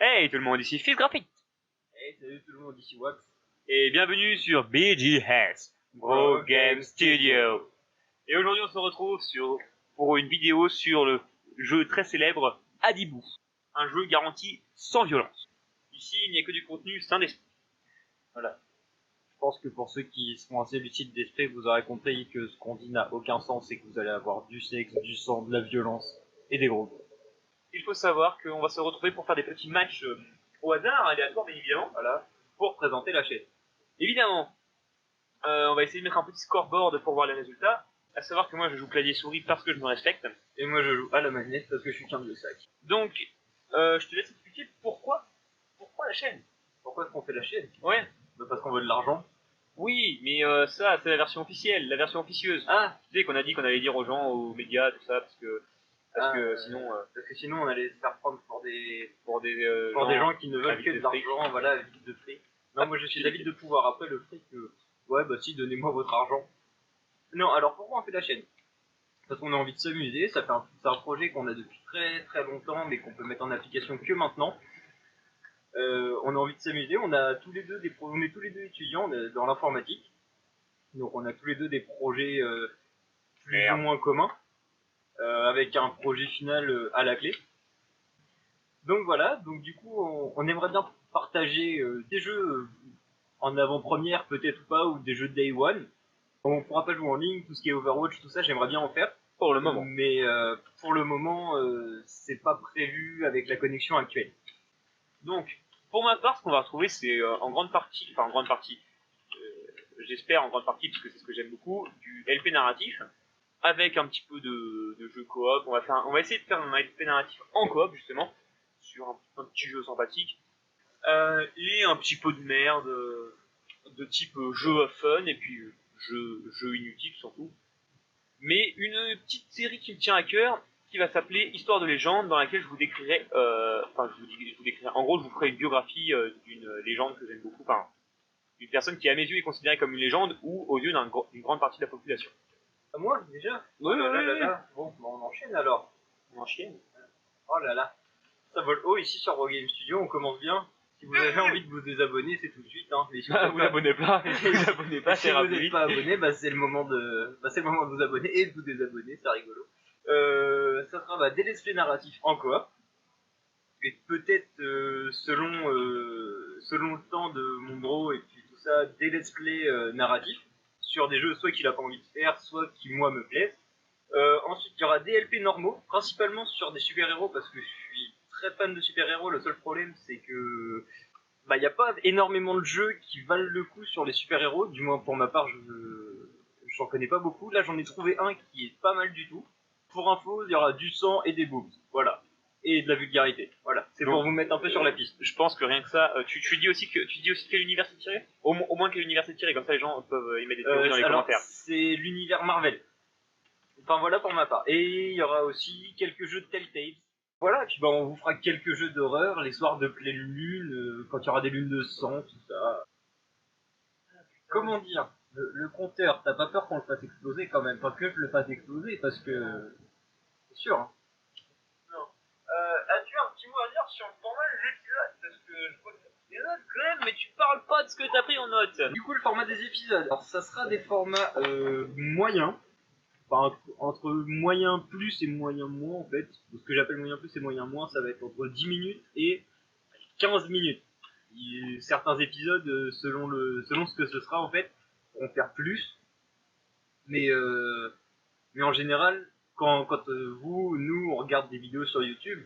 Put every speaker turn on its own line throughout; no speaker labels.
Hey tout le monde, ici Fils Graphique.
Hey, salut tout le monde, ici Wax.
Et bienvenue sur BGS, Bro Game Studio. Et aujourd'hui on se retrouve pour une vidéo sur le jeu très célèbre Adibou. Un jeu garanti sans violence. Ici il n'y a que du contenu sain d'esprit.
Voilà. Je pense que pour ceux qui sont assez lucides d'esprit, vous aurez compris que ce qu'on dit n'a aucun sens et que vous allez avoir du sexe, du sang, de la violence et des gros mots.
Il faut savoir qu'on va se retrouver pour faire des petits matchs au hasard, aléatoires bien évidemment.
Voilà, pour présenter la chaîne.
Évidemment, on va essayer de mettre un petit scoreboard pour voir les résultats. À savoir que moi je joue clavier souris parce que je me respecte.
Et moi je joue à la manette parce que je suis qu'un vieux sac.
Donc, je te laisse expliquer pourquoi la chaîne.
Pourquoi est-ce qu'on fait la chaîne?
Ouais.
Bah parce qu'on veut de l'argent.
Oui, mais ça c'est la version officielle, la version officieuse.
Ah,
Tu sais qu'on a dit qu'on allait dire aux gens, aux médias, tout ça, parce que sinon...
parce que sinon on allait se faire prendre pour des
gens,
gens qui ne veulent
avides
que
de
de l'argent, voilà, vite de fric. Non, moi je suis David de pouvoir. Après le fric, ouais bah si, donnez-moi votre argent. Non, alors pourquoi on fait la chaîne? Parce qu'on a envie de s'amuser, c'est un projet qu'on a depuis très très longtemps mais qu'on peut mettre en application que maintenant. On a envie de s'amuser, on est tous les deux étudiants dans l'informatique, donc on a tous les deux des projets plus ou moins communs, avec un projet final à la clé. Donc voilà, donc du coup on aimerait bien partager des jeux en avant-première peut-être ou pas, ou des jeux de Day One. On pourra pas jouer en ligne, tout ce qui est Overwatch, tout ça j'aimerais bien en faire.
Pour le moment.
Mais pour le moment, c'est pas prévu avec la connexion actuelle.
Donc, pour ma part, ce qu'on va retrouver, c'est en grande partie, j'espère en grande partie, parce que c'est ce que j'aime beaucoup, du LP narratif, avec un petit peu de jeu coop. On va essayer de faire un LP narratif en coop, justement, sur un petit jeu sympathique, et un petit peu de merde, de type jeu fun, et puis jeu inutile surtout. Mais une petite série qui me tient à cœur, qui va s'appeler Histoire de légende, dans laquelle je vous décrirai, en gros, je vous ferai une biographie d'une légende que j'aime beaucoup, enfin, d'une personne qui à mes yeux est considérée comme une légende, ou aux yeux d'une grande partie de la population.
À moi déjà?
Oui,
Oh là
oui,
là
oui.
là. Bon, bah, on enchaîne alors.
On enchaîne.
Oh là là. Ça vole haut ici sur Game Studio, on commence bien. Si vous avez envie de vous désabonner, c'est tout de suite. Hein. Mais si
Vous abonnez pas, vous abonnez pas,
si vous n'êtes pas abonné, bah, c'est le moment de vous abonner et de vous désabonner, c'est rigolo. Ça sera des let's play narratifs en coop. Et peut-être selon le temps de mon bro et puis tout ça, des let's play narratifs sur des jeux soit qu'il a pas envie de faire, soit qui moi me plaisent. Ensuite il y aura des LP normaux, principalement sur des super-héros parce que je suis très fan de super-héros. Le seul problème c'est que il n'y a pas énormément de jeux qui valent le coup sur les super-héros, du moins pour ma part j'en connais pas beaucoup. Là j'en ai trouvé un qui est pas mal du tout. Pour info, il y aura du sang et des boobs, voilà. Et de la vulgarité, voilà. C'est pour vous mettre un peu sur la piste.
Je pense que rien que ça, tu dis aussi quel univers c'est tiré, au moins quel univers c'est tiré, comme ça les gens peuvent y mettre des théories dans les commentaires.
C'est l'univers Marvel. Enfin voilà pour ma part. Et il y aura aussi quelques jeux de Telltale. Voilà, et puis on vous fera quelques jeux d'horreur, les soirs de pleine lune, quand il y aura des lunes de sang, tout ça. Comment dire, le compteur, t'as pas peur qu'on le fasse exploser quand même? Pas que je le fasse exploser, parce que... C'est sûr, hein.
Non. As-tu un petit mot à dire sur le format des épisodes? Parce que je vois des notes quand même, mais tu parles pas de ce que t'as pris en note.
Du coup, le format des épisodes, alors ça sera des formats moyens. Enfin, entre moyen plus et moyen moins en fait. Ce que j'appelle moyen plus et moyen moins, ça va être entre 10 minutes et 15 minutes. Et certains épisodes, selon ce que ce sera en fait, vont faire plus. Mais en général, quand nous, on regarde des vidéos sur YouTube,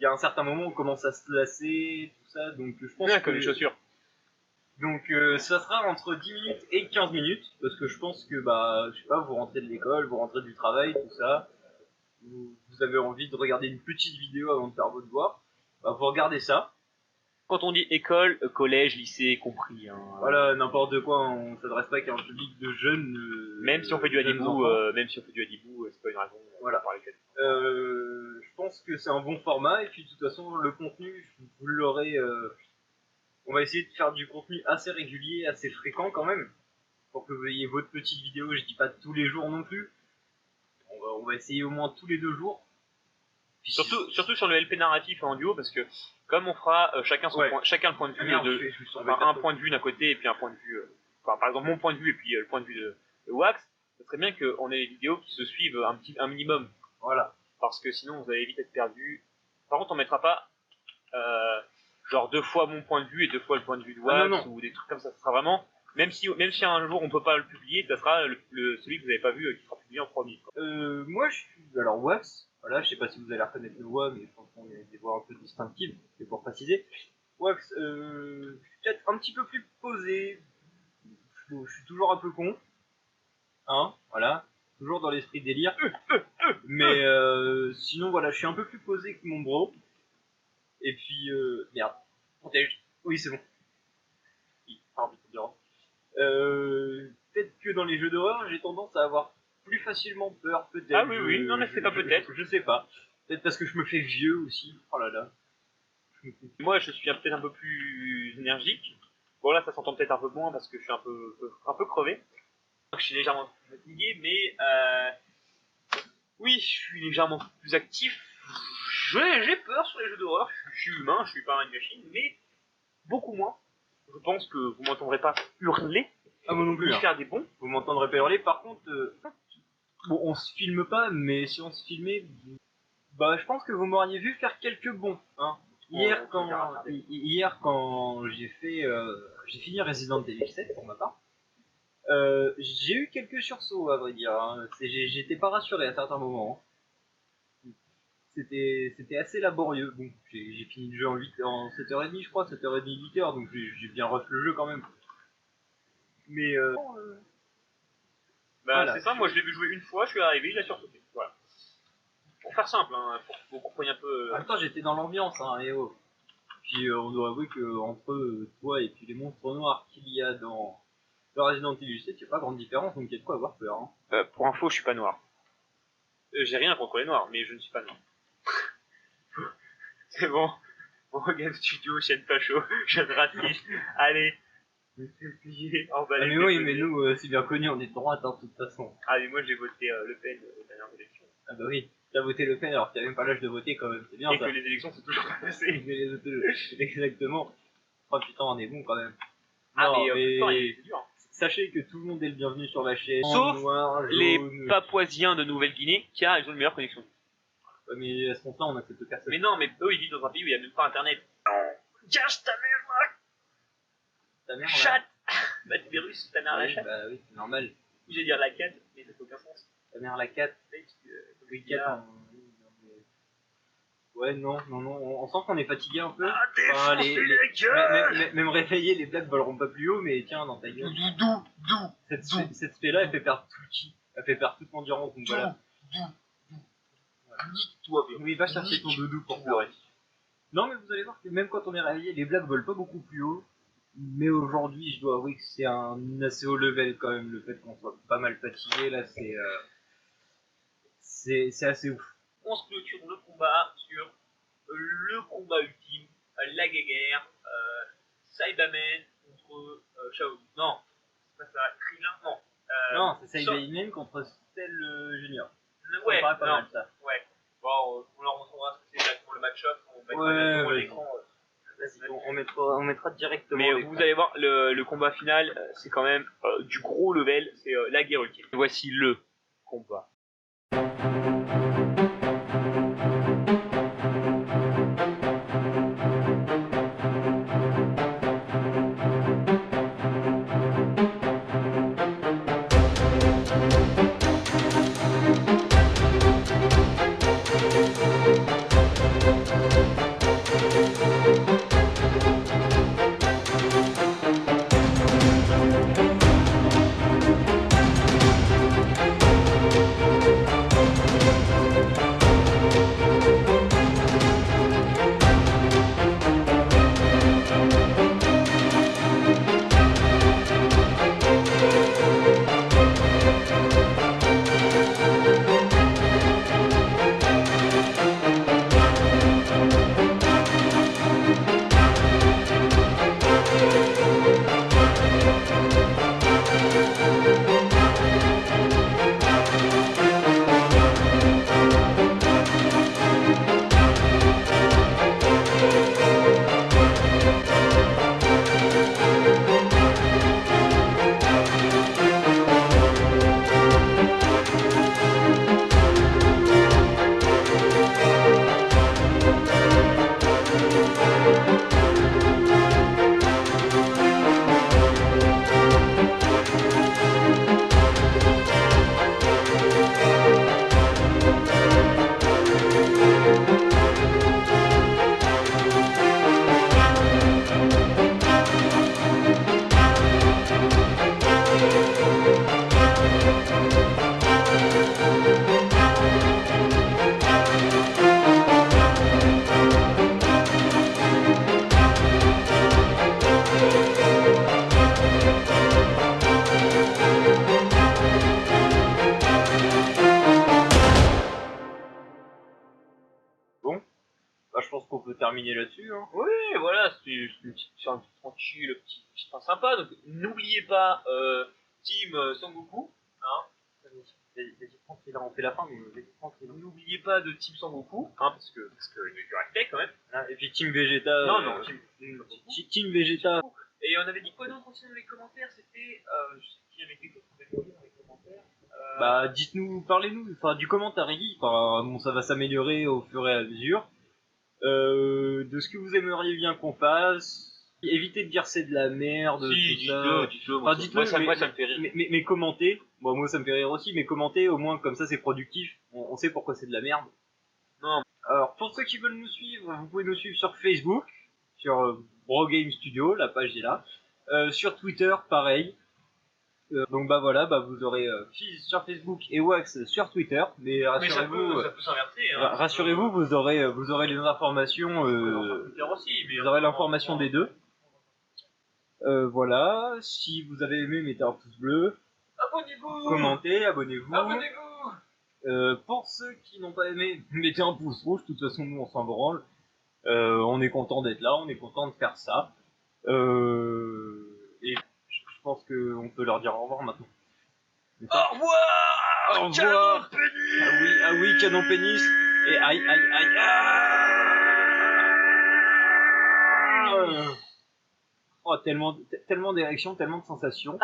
il y a un certain moment où on commence à se lasser, tout ça, donc je pense
Comme les chaussures.
Donc ça sera entre 10 minutes et 15 minutes, parce que je pense que, je sais pas, vous rentrez de l'école, vous rentrez du travail, tout ça, vous avez envie de regarder une petite vidéo avant de faire votre devoir, vous regardez ça.
Quand on dit école, collège, lycée, compris. Hein,
voilà, n'importe quoi, on s'adresse pas qu'à un public de jeunes.
Même si on fait du Adibou, c'est pas une raison.
Voilà. Je pense que c'est un bon format, et puis de toute façon, le contenu, vous l'aurez... on va essayer de faire du contenu assez régulier, assez fréquent quand même, pour que vous ayez votre petite vidéo, je dis pas tous les jours non plus. On va essayer au moins tous les 2 jours.
Surtout sur le LP narratif en duo, parce que comme on fera chacun le point de vue un point de vue d'un côté et puis un point de vue, par exemple mon point de vue et puis le point de vue de Wax, ça serait bien qu'on ait des vidéos qui se suivent un minimum.
Voilà.
Parce que sinon vous allez vite être perdu. Par contre on mettra pas genre 2 fois mon point de vue et 2 fois le point de vue de Wax ou des trucs comme ça. Ça sera vraiment, même si un jour on peut pas le publier, ça sera celui que vous avez pas vu qui sera publié en premier.
Moi je suis alors Wax. Voilà, je sais pas si vous allez reconnaître nos voix, mais je pense qu'on a des voix un peu distinctives, c'est pour préciser. Wax, je suis peut-être un petit peu plus posé, je suis toujours un peu con, hein, voilà, toujours dans l'esprit délire, mais sinon voilà, je suis un peu plus posé que mon bro, et puis, merde, protège, oui c'est bon, pardon, peut-être que dans les jeux d'horreur, j'ai tendance à avoir plus facilement peur, peut-être.
Ah oui, non mais c'est pas peut-être.
Je sais pas. Peut-être parce que je me fais vieux aussi. Oh là là.
Moi je suis peut-être un peu plus énergique. Bon là ça s'entend peut-être un peu moins parce que je suis un peu crevé. Je suis légèrement fatigué, mais oui, je suis légèrement plus actif. J'ai peur sur les jeux d'horreur. Je suis humain, je suis pas une machine, mais beaucoup moins. Je pense que vous m'entendrez pas hurler.
Ah moi non plus.
Faire des bons.
Vous m'entendrez pas hurler. Par contre. Bon, on se filme pas, mais si on se filmait, bah, je pense que vous m'auriez vu faire quelques bons. Hein. Hier, quand j'ai fini Resident Evil 7 pour ma part, j'ai eu quelques sursauts, à vrai dire. Hein. J'étais pas rassuré à certains moments. Hein. C'était assez laborieux. Bon, j'ai fini le jeu en 7h30, je crois, 7h30, 8h, donc j'ai bien refait le jeu quand même. Mais
voilà. C'est ça, moi je l'ai vu jouer une fois, je suis arrivé, il a sursauté. Voilà. Pour faire simple, hein, pour que vous compreniez un peu.
En même temps, j'étais dans l'ambiance, hein, et oh. Puis on doit avouer que entre toi et puis les monstres noirs qu'il y a dans Resident Evil 7, il n'y a pas grande différence, donc il y a de quoi avoir peur. Hein.
Pour info, je suis pas noir. J'ai rien contre les noirs, mais je ne suis pas noir. C'est bon. Morgan Studio, chaîne facho, chaîne raciste. Allez.
Mais oui, mais nous, c'est bien connu, on est de droite, hein, de toute façon.
Ah, mais moi j'ai voté Le Pen aux dernières élections.
Ah bah oui, t'as voté Le Pen alors que t'as même pas l'âge de voter quand même, c'est bien.
Et ça. Que les élections c'est toujours pas passé.
Exactement. Oh putain, on est bon quand même.
Ah, non, mais c'est dur.
Sachez que tout le monde est le bienvenu sur la chaîne.
Sauf
noir, jaune,
les Papouasiens de Nouvelle-Guinée, car ils ont une meilleure connexion.
Ouais, mais à ce moment-là, on accepte personne.
Mais non, mais eux ils vivent dans un pays où il n'y a même pas internet. Cache ta mère là.
Ta mère
chatte. Bah t'es des Russes, ta mère la chatte.
Bah oui, c'est normal.
J'ai dire la 4, mais ça fait aucun sens.
Ta mère la 4. Oui, 4. Ouais, non, on sent qu'on est fatigué un peu.
Ah,
même réveillé, les blagues voleront pas plus haut, mais tiens, dans ta gueule. Cette spé-là, elle fait perdre tout le ki. Elle fait perdre toute l'endurance, donc voilà.
Nique-toi, bien.
Oui, va chercher ton doudou pour pleurer. Non, mais vous allez voir que même quand on est réveillé, les blagues volent pas beaucoup plus haut. Mais aujourd'hui, je dois avouer que c'est un assez haut level quand même, le fait qu'on soit pas mal fatigué, là, c'est assez ouf.
On se clôture le combat sur le combat ultime, la guerre, Cyberman contre Shao. Non, c'est pas ça, Krillin, non.
Non, c'est Cyberman contre Cell Junior.
Ouais,
ça pas mal, ça.
Ouais. Bon, on leur montrera ce que c'est exactement le match-up, on mettra l'écran.
On mettra directement.
Mais vous allez voir, le combat final, c'est quand même du gros level, c'est la guerre ultime. Voici le combat.
terminer là-dessus. Hein.
Oui, voilà, c'est une petite séance tranquille, petite fin sympa. Donc n'oubliez pas Team Sangoku. Hein.
Vas-y, tranquille, on fait la fin, mais vas-y, tranquille.
N'oubliez pas de Team Sangoku, hein, parce que du respect quand même.
Ah, et puis Team Vegeta.
Non,
Team Vegeta.
Et on avait dit quoi d'autre aussi dans les commentaires? C'était. Je sais qui avait quelque chose qu'on avait demandé dans les commentaires.
Bah, dites-nous, parlez-nous, enfin, du commentaire, enfin, bon, ça va s'améliorer au fur et à mesure. De ce que vous aimeriez bien qu'on fasse. Évitez de dire c'est de la merde,
si,
tout ça.
dites-le.
Enfin, dites-le,
moi, ça me fait rire.
mais commentez. Bon, moi, ça me fait rire aussi, mais commentez, au moins, comme ça, c'est productif. On sait pourquoi c'est de la merde.
Non.
Alors, pour ceux qui veulent nous suivre, vous pouvez nous suivre sur Facebook, sur Bro Game Studio, la page est là. Sur Twitter, pareil. Donc bah voilà, bah vous aurez Fizz sur Facebook et Wax sur Twitter, mais rassurez-vous,
ça peut s'inverser. Hein.
rassurez-vous, vous aurez les informations,
Twitter aussi, mais
vous aurez l'information des deux. Voilà, si vous avez aimé, mettez un pouce bleu,
abonnez-vous,
commentez, abonnez-vous.
Abonnez-vous.
Pour ceux qui n'ont pas aimé, mettez un pouce rouge. De toute façon, nous on s'en branle. On est content d'être là, on est content de faire ça. Et je pense qu'on peut leur dire au revoir maintenant.
Au revoir.
Au revoir.
Canon pénis.
Ah oui, canon pénis. Et aïe. Oh, tellement d'érections, tellement de sensations.